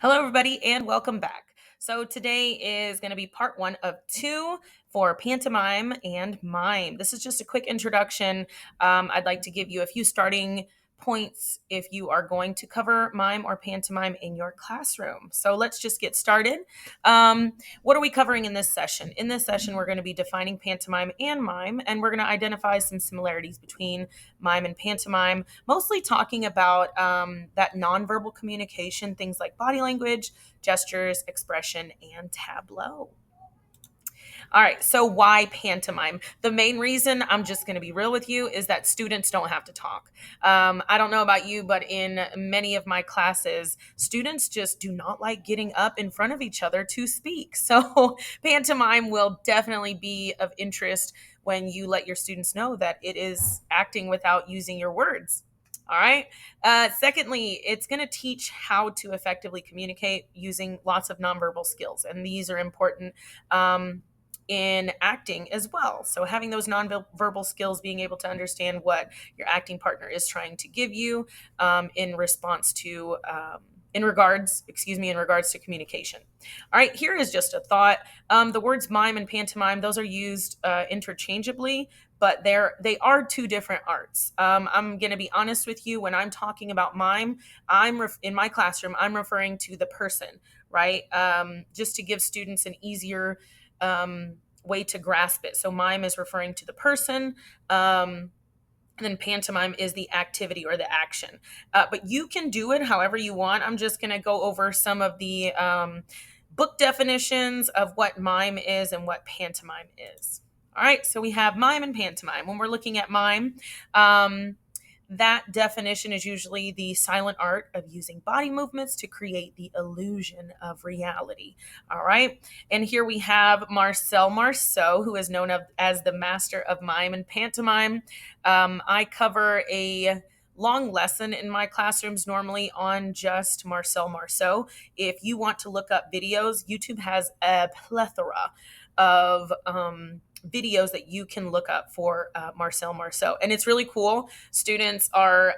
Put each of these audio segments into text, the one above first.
Hello, everybody, and welcome back. So, today is going to be part one of two for pantomime and mime. This is just a quick introduction. I'd like to give you a few starting points if you are going to cover mime or pantomime in your classroom. So, let's just get started. What are we covering in this session? In this session, we're going to be defining pantomime and mime, and we're going to identify some similarities between mime and pantomime, mostly talking about that nonverbal communication, things like body language, gestures, expression, and tableau. All right, so why pantomime? The main reason, I'm just going to be real with you, is that students don't have to talk. I don't know about you, but in many of my classes, students just do not like getting up in front of each other to speak. So, pantomime will definitely be of interest when you let your students know that it is acting without using your words. All right. Secondly, it's going to teach how to effectively communicate using lots of nonverbal skills. And these are important in acting as well. So having those nonverbal skills, being able to understand what your acting partner is trying to give you in response to, in regards to communication. All right, here is just a thought. The words mime and pantomime, those are used interchangeably, but they are two different arts. I'm going to be honest with you. When I'm talking about mime, in my classroom, I'm referring to the person, right? Just to give students an easier way to grasp it. So mime is referring to the person. And then pantomime is the activity or the action. But you can do it however you want. I'm just going to go over some of the book definitions of what mime is and what pantomime is. All right, so we have mime and pantomime. When we're looking at mime, that definition is usually the silent art of using body movements to create the illusion of reality. All right. And here we have Marcel Marceau, who is known as the master of mime and pantomime. I cover a long lesson in my classrooms normally on just Marcel Marceau. If you want to look up videos, YouTube has a plethora of videos that you can look up for Marcel Marceau. And it's really cool. Students are,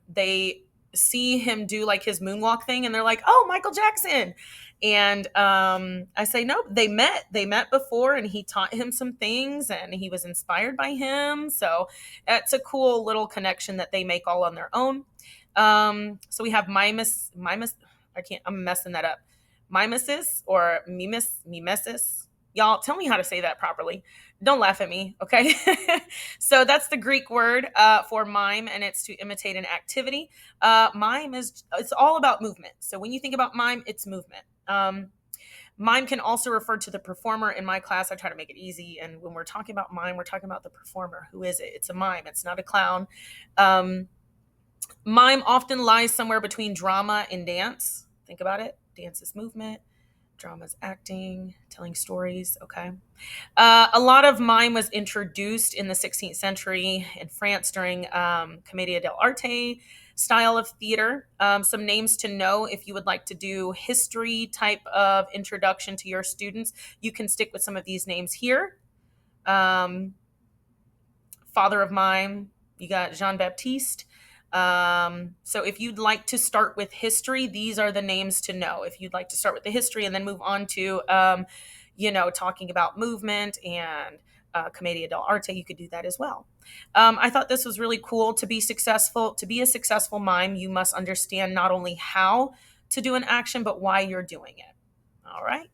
they see him do like his moonwalk thing and they're like, oh, Michael Jackson. And I say, no, they met before and he taught him some things and he was inspired by him. So it's a cool little connection that they make all on their own. So we have mimesis, I'm messing that up. Mimesis or mimesis. Y'all, tell me how to say that properly. Don't laugh at me, okay? So that's the Greek word for mime, and it's to imitate an activity. Mime it's all about movement. So when you think about mime, it's movement. Mime can also refer to the performer. In my class, I try to make it easy. And when we're talking about mime, we're talking about the performer. Who is it? It's a mime. It's not a clown. Mime often lies somewhere between drama and dance. Think about it. Dance is movement. Drama's acting, telling stories. Okay. A lot of mime was introduced in the 16th century in France during Commedia dell'arte style of theater. Some names to know if you would like to do history type of introduction to your students. You can stick with some of these names here. Father of mime, you got Jean Baptiste. So if you'd like to start with history, these are the names to know. If you'd like to start with the history and then move on to, talking about movement and Commedia dell'arte, you could do that as well. I thought this was really cool. To be successful, to be a successful mime, you must understand not only how to do an action, but why you're doing it. All right.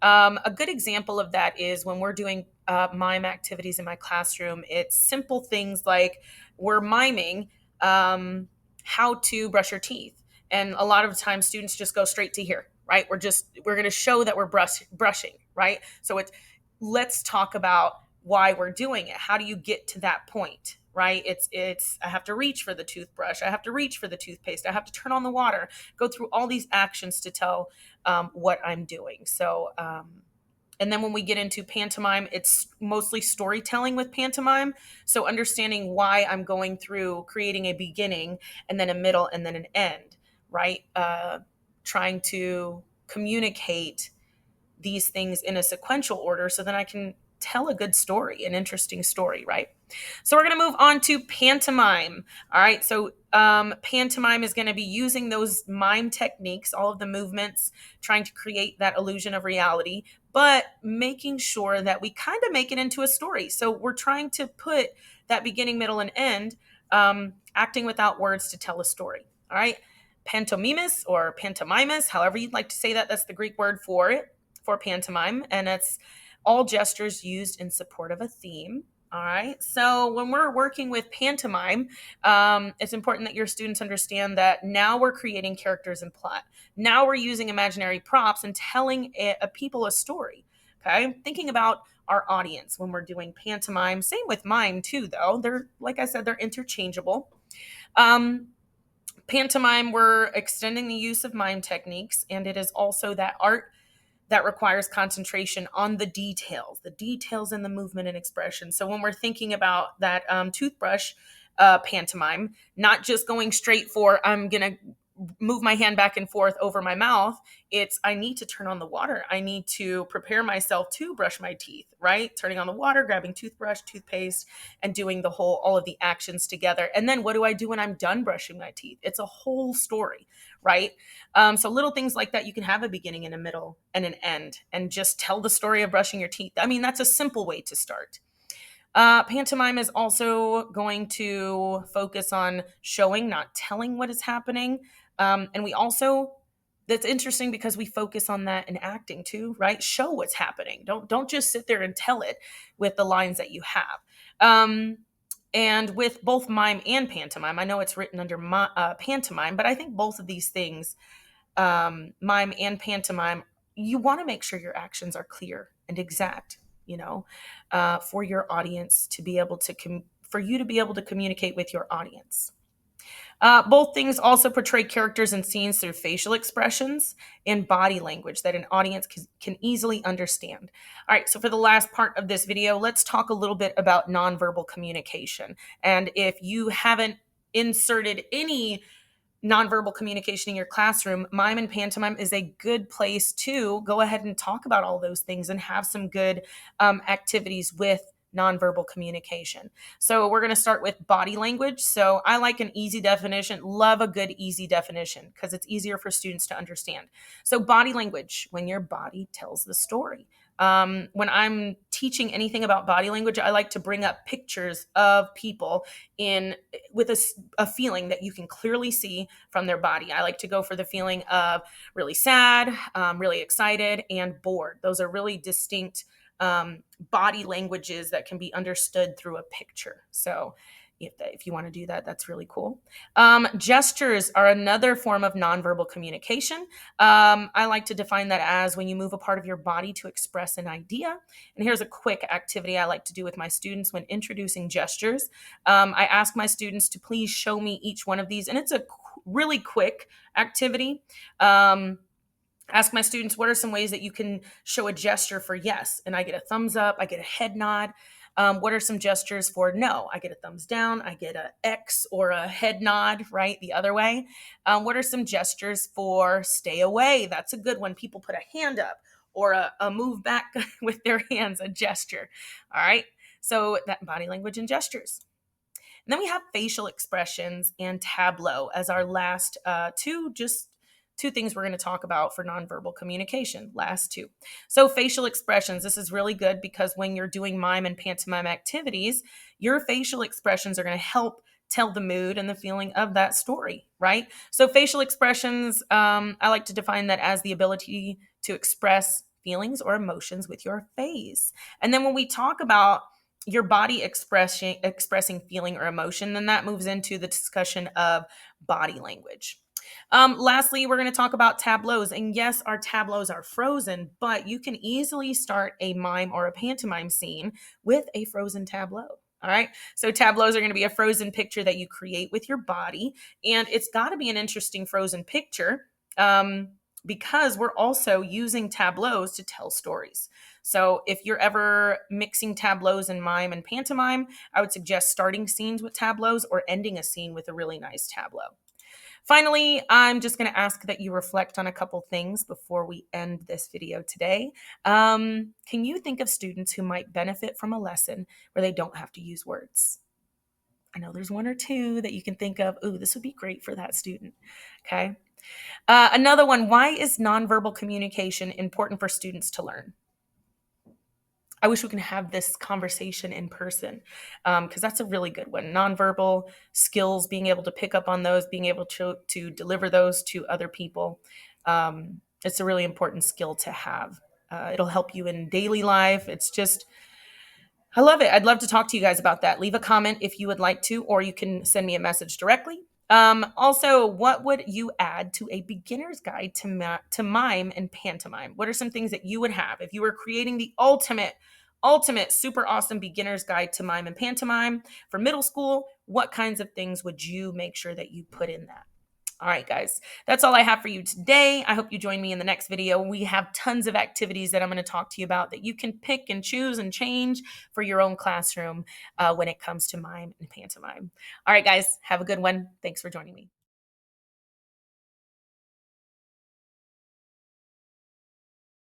A good example of that is when we're doing mime activities in my classroom. It's simple things like we're miming how to brush your teeth. And a lot of times students just go straight to here, right? We're going to show that we're brushing, right? So let's talk about why we're doing it. How do you get to that point? Right? I have to reach for the toothbrush. I have to reach for the toothpaste. I have to turn on the water, go through all these actions to tell what I'm doing. So, and then when we get into pantomime, it's mostly storytelling with pantomime. So understanding why I'm going through creating a beginning and then a middle and then an end, right? Trying to communicate these things in a sequential order so then I can tell a good story, an interesting story, right? So we're going to move on to pantomime. All right. So pantomime is going to be using those mime techniques, all of the movements, trying to create that illusion of reality, but making sure that we kind of make it into a story. So we're trying to put that beginning, middle, and end, acting without words to tell a story. All right. Pantomimus or pantomimus, however you'd like to say that, that's the Greek word for it, for pantomime. And it's all gestures used in support of a theme. All right. So when we're working with pantomime, it's important that your students understand that now we're creating characters and plot. Now we're using imaginary props and telling a people a story. Okay. Thinking about our audience when we're doing pantomime. Same with mime too, though. They're, like I said, they're interchangeable. Um, Pantomime, we're extending the use of mime techniques, and it is also that art that requires concentration on the details in the movement and expression. So when we're thinking about that toothbrush pantomime, not just going straight for I'm gonna move my hand back and forth over my mouth. It's I need to turn on the water. I need to prepare myself to brush my teeth, right? Turning on the water, grabbing toothbrush, toothpaste, and doing all of the actions together. And then what do I do when I'm done brushing my teeth? It's a whole story, right? So little things like that, you can have a beginning and a middle and an end and just tell the story of brushing your teeth. I mean, that's a simple way to start. Pantomime is also going to focus on showing, not telling what is happening. And we also, that's interesting because we focus on that in acting too, right? Show what's happening. Don't just sit there and tell it with the lines that you have. And with both mime and pantomime, I know it's written under pantomime, but I think both of these things, mime and pantomime, you want to make sure your actions are clear and exact, for your audience to be able to for you to be able to communicate with your audience. Both things also portray characters and scenes through facial expressions and body language that an audience can easily understand. All right, so for the last part of this video, let's talk a little bit about nonverbal communication. And if you haven't inserted any nonverbal communication in your classroom, mime and pantomime is a good place to go ahead and talk about all those things and have some good activities with nonverbal communication. So we're going to start with body language. So I like an easy definition, love a good easy definition because it's easier for students to understand. So body language, when your body tells the story. When I'm teaching anything about body language, I like to bring up pictures of people with a feeling that you can clearly see from their body. I like to go for the feeling of really sad, really excited, and bored. Those are really distinct body languages that can be understood through a picture. So if you want to do that, that's really cool. Gestures are another form of nonverbal communication. I like to define that as when you move a part of your body to express an idea. And here's a quick activity I like to do with my students when introducing gestures. I ask my students to please show me each one of these, and it's a really quick activity. Ask my students, what are some ways that you can show a gesture for yes? And I get a thumbs up, I get a head nod. What are some gestures for no? I get a thumbs down, I get a X or a head nod, right? The other way. What are some gestures for stay away? That's a good one. People put a hand up or a move back with their hands, a gesture. All right. So that body language and gestures. And then we have facial expressions and tableau as our last two things we're going to talk about for nonverbal communication. Last two. So facial expressions, this is really good because when you're doing mime and pantomime activities, your facial expressions are going to help tell the mood and the feeling of that story, right? So facial expressions, I like to define that as the ability to express feelings or emotions with your face. And then when we talk about your body expressing feeling or emotion, then that moves into the discussion of body language. Lastly, we're going to talk about tableaus. And yes, our tableaus are frozen, but you can easily start a mime or a pantomime scene with a frozen tableau. All right. So tableaus are going to be a frozen picture that you create with your body. And it's got to be an interesting frozen picture because we're also using tableaus to tell stories. So if you're ever mixing tableaus in mime and pantomime, I would suggest starting scenes with tableaus or ending a scene with a really nice tableau. Finally, I'm just going to ask that you reflect on a couple things before we end this video today. Can you think of students who might benefit from a lesson where they don't have to use words? I know there's one or two that you can think of. Ooh, this would be great for that student. Okay. Another one, why is nonverbal communication important for students to learn? I wish we can have this conversation in person because that's a really good one. Nonverbal skills, being able to pick up on those, being able to deliver those to other people. It's a really important skill to have. It'll help you in daily life. It's just I love it. I'd love to talk to you guys about that. Leave a comment if you would like to, or you can send me a message directly. Also, what would you add to a beginner's guide to mime and pantomime? What are some things that you would have if you were creating the ultimate super awesome beginner's guide to mime and pantomime for middle school? What kinds of things would you make sure that you put in that? All right, guys, that's all I have for you today. I hope you join me in the next video. We have tons of activities that I'm going to talk to you about that you can pick and choose and change for your own classroom when it comes to mime and pantomime. All right, guys, have a good one. Thanks for joining me.